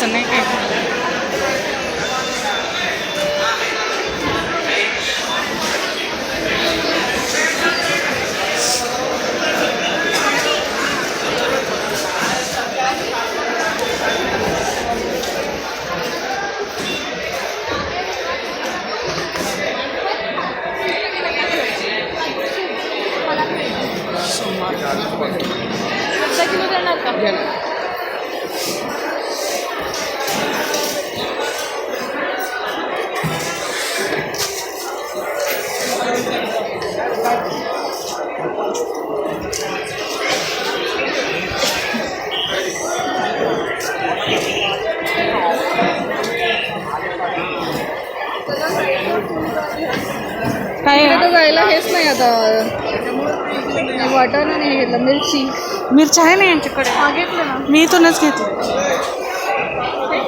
तसं नाही काय. अर्धा किलो देणार का? काय आता जायला हेच नाही आता वाटाणा नाही घेतलं, मिरची मिरची आहे ना यांच्याकडे, हा घेतलं ना. मी इथूनच घेतली.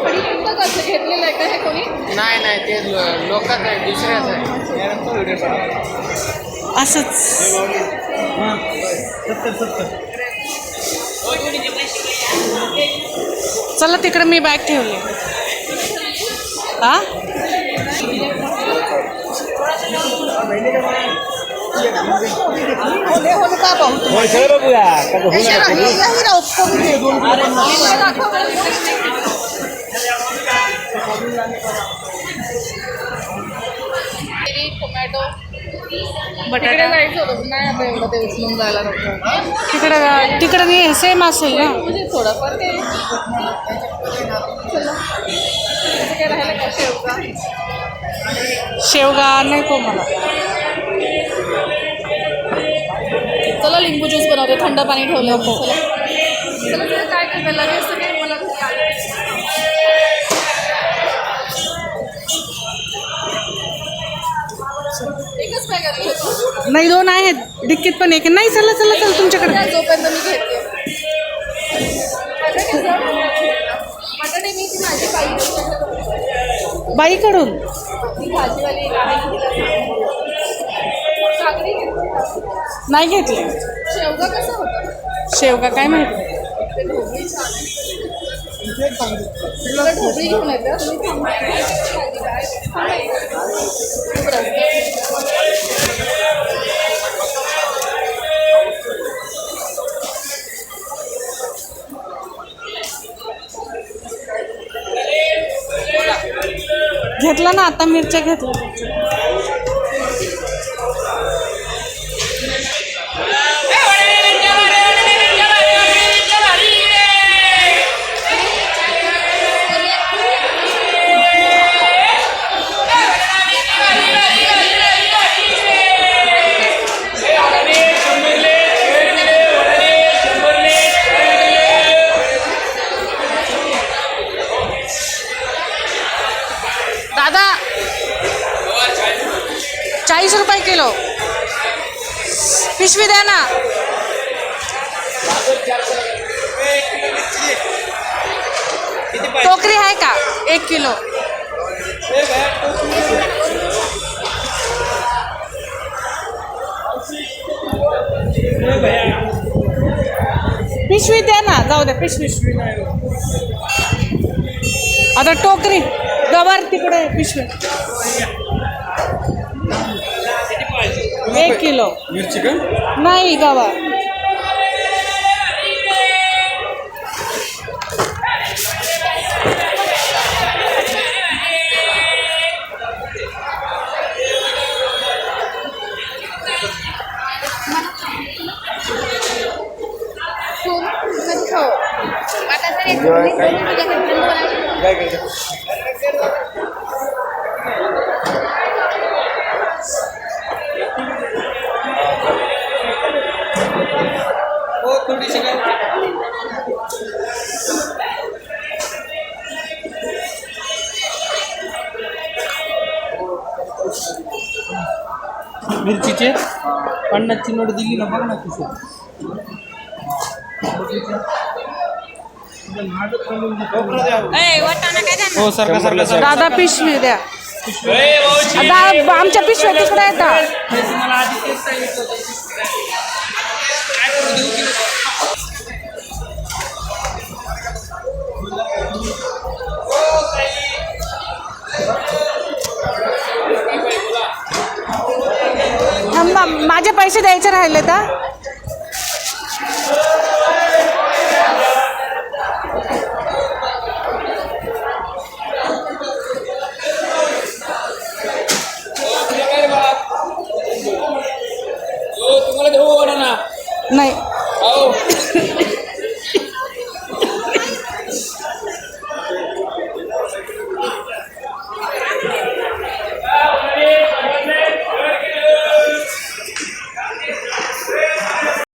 कढीपत्ता कसं घेतलेलं आहे का हे कोणी? नाही नाही, ते लोकच आहे, दुसऱ्याच आहे. असंच चला तिकडे मी बॅग ठेवली. हा टोमॅटो बटाटा जायचं होतं, नाही आता एवढं ते उचलून जायला नको. तिकडे नाही सेम असेल ना. म्हणजे थोडंफार ते चला. त्याचं काय राहिलं का? शेवगा शेवगा नाही को मला. चला लिंबू ज्यूस बनवते, थंड पाणी ठेवलं. चला चला चला, काय करता लगेच सगळे मला एकच पॅकेट घेतो. नाही दोन आहेत डिक्कीत पण एक नाही. चला चला चला तुमच्याकडे. जोपर्यंत मी घेते बटाटे मी ती माझी बाईकडून ती भाजीवाली काकडी नाही घेतली. शेवगा कसा होता? शेवगा काय माहिती. ढोबळी छान आहे. ढोबळी घेऊन येते घेतला ना आता मिरच्या घेतल्या. दादा 40 रुपये किलो. पिशवी द्या ना. टोकरी आहे का? 1 किलो. पिशवी द्या ना, जाऊ द्या पिशवी. आता टोकरी गवार तिकडे पिशवी 1 किलो. मिरची का? नाही गवार. थोडीशी मिरचीचे 50ची नोट दिली ना, बघ ना कशी. हो सारखं सारखं. दादा पिशवी द्या. आता आमच्या पिशव्या तिकडे येतात. त्याचे पैसे द्यायचे राहिले तर तुम्हाला देऊ ना नाही